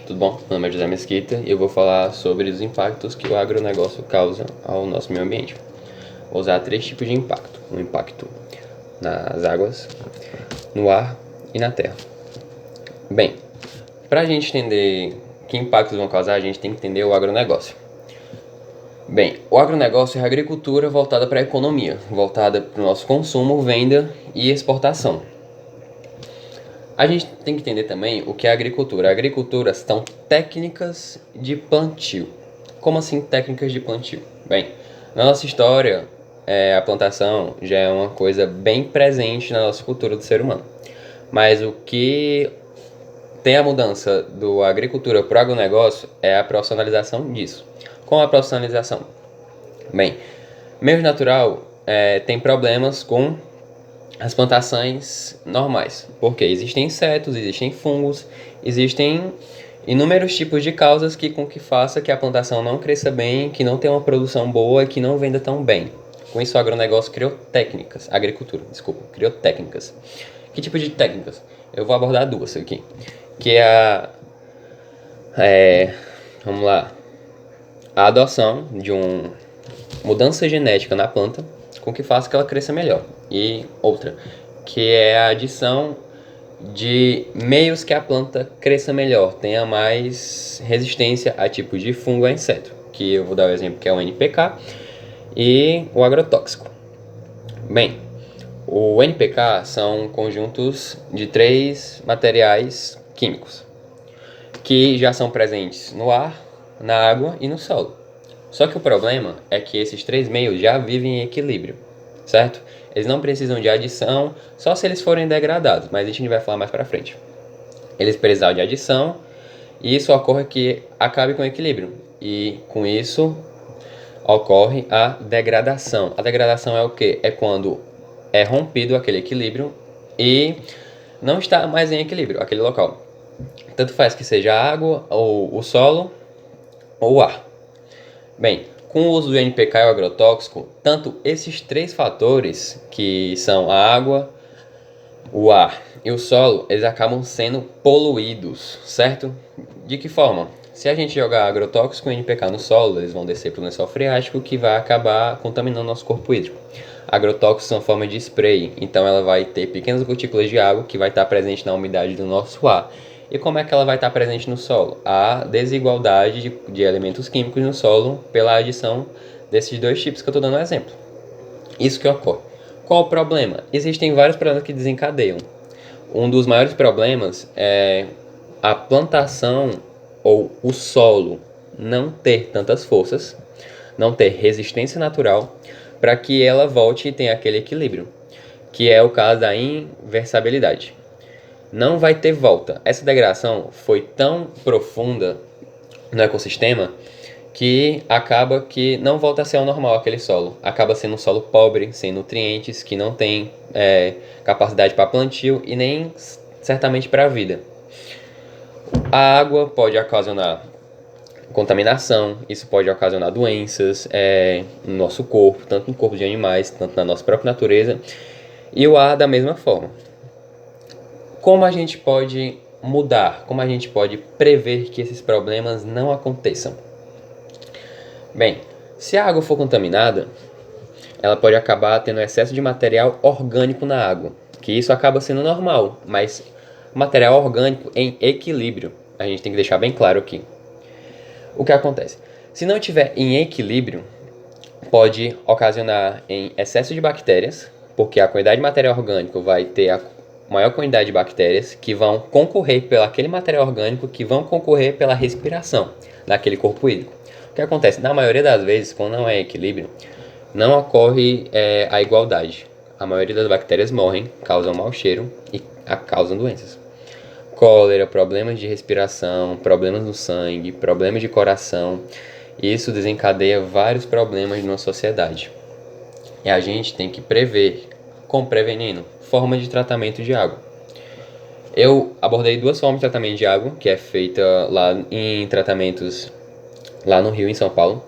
tudo bom? Meu nome é José Mesquita e eu vou falar sobre os impactos que o agronegócio causa ao nosso meio ambiente. Vou usar 3 tipos de impacto: um impacto nas águas, no ar e na terra. Bem, para a gente entender que impactos vão causar, a gente tem que entender o agronegócio. Bem, o agronegócio é a agricultura voltada para a economia, voltada para o nosso consumo, venda e exportação. A gente tem que entender também o que é agricultura. A agricultura são técnicas de plantio. Como assim técnicas de plantio? Bem, na nossa história, a plantação já é uma coisa bem presente na nossa cultura do ser humano. Mas o que tem a mudança do agricultura para o agronegócio é a profissionalização disso. Com a profissionalização? Bem, meio natural tem problemas com as plantações normais, porque existem insetos, existem fungos, existem inúmeros tipos de causas que faça que a plantação não cresça bem, que não tenha uma produção boa e que não venda tão bem. Com isso, o agronegócio criou técnicas, criou técnicas. Que tipo de técnicas? Eu vou abordar 2 aqui, que é vamos lá, a adoção de uma mudança genética na planta, com que faça que ela cresça melhor. E outra, que é a adição de meios que a planta cresça melhor, tenha mais resistência a tipos de fungo e inseto, que eu vou dar o exemplo que é o NPK e o agrotóxico. Bem, o NPK são conjuntos de 3 materiais químicos que já são presentes no ar, na água e no solo. Só que o problema é que esses 3 meios já vivem em equilíbrio, certo? Eles não precisam de adição, só se eles forem degradados, mas a gente vai falar mais pra frente. Eles precisam de adição e isso ocorre que acabe com o equilíbrio. E com isso ocorre a degradação. A degradação é o quê? É quando é rompido aquele equilíbrio e não está mais em equilíbrio aquele local. Tanto faz que seja a água, ou o solo, ou o ar. Bem, com o uso do NPK e o agrotóxico, tanto esses 3 fatores, que são a água, o ar e o solo, eles acabam sendo poluídos, certo? De que forma? Se a gente jogar agrotóxico e NPK no solo, eles vão descer para o lençol freático, que vai acabar contaminando nosso corpo hídrico. Agrotóxicos são forma de spray, então ela vai ter pequenas gotículas de água que vai estar presente na umidade do nosso ar. E como é que ela vai estar presente no solo? A desigualdade de elementos químicos no solo pela adição desses 2 tipos que eu estou dando exemplo. Isso que ocorre. Qual o problema? Existem vários problemas que desencadeiam. Um dos maiores problemas é a plantação ou o solo não ter tantas forças, não ter resistência natural, para que ela volte e tenha aquele equilíbrio, que é o caso da inversabilidade. Não vai ter volta. Essa degradação foi tão profunda no ecossistema que acaba que não volta a ser ao normal aquele solo. Acaba sendo um solo pobre, sem nutrientes, que não tem capacidade para plantio e nem certamente para a vida. A água pode ocasionar contaminação, isso pode ocasionar doenças no nosso corpo, tanto no corpo de animais, tanto na nossa própria natureza, e o ar da mesma forma. Como a gente pode mudar? Como a gente pode prever que esses problemas não aconteçam? Bem, se a água for contaminada, ela pode acabar tendo excesso de material orgânico na água, que isso acaba sendo normal, mas material orgânico em equilíbrio, a gente tem que deixar bem claro aqui. O que acontece? Se não estiver em equilíbrio, pode ocasionar em excesso de bactérias, porque a quantidade de material orgânico vai ter a maior quantidade de bactérias que vão concorrer pelo aquele material orgânico, que vão concorrer pela respiração daquele corpo hídrico. O que acontece? Na maioria das vezes, quando não é equilíbrio, não ocorre a igualdade. A maioria das bactérias morrem, causam mau cheiro e causam doenças. Cólera, problemas de respiração, problemas no sangue, problemas de coração. Isso desencadeia vários problemas numa sociedade. E a gente tem que prever, como prevenindo, formas de tratamento de água. Eu abordei 2 formas de tratamento de água, que é feita lá em tratamentos lá no Rio, em São Paulo,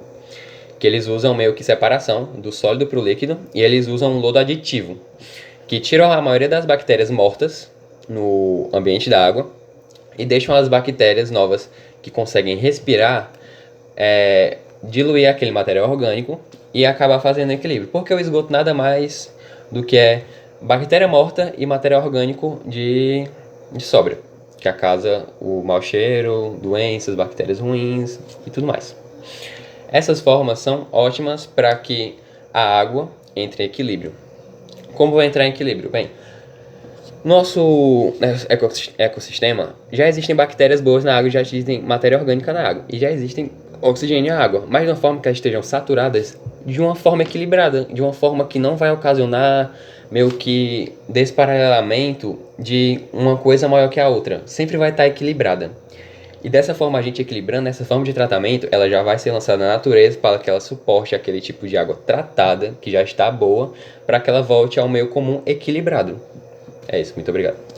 que eles usam meio que separação do sólido para o líquido, e eles usam um lodo aditivo, que tira a maioria das bactérias mortas no ambiente da água e deixam as bactérias novas que conseguem respirar diluir aquele material orgânico e acabar fazendo equilíbrio. Porque o esgoto nada mais do que é bactéria morta e material orgânico de sobra, que causa o mau cheiro, doenças, bactérias ruins e tudo mais. Essas formas são ótimas para que a água entre em equilíbrio. Como vai entrar em equilíbrio? Bem, nosso ecossistema já existem bactérias boas na água, já existem matéria orgânica na água e já existem oxigênio na água, mas de uma forma que elas estejam saturadas de uma forma equilibrada, de uma forma que não vai ocasionar meio que desparalelamento de uma coisa maior que a outra. Sempre vai estar equilibrada. E dessa forma, a gente equilibrando, essa forma de tratamento, ela já vai ser lançada na natureza para que ela suporte aquele tipo de água tratada, que já está boa, para que ela volte ao meio comum equilibrado. É isso, muito obrigado.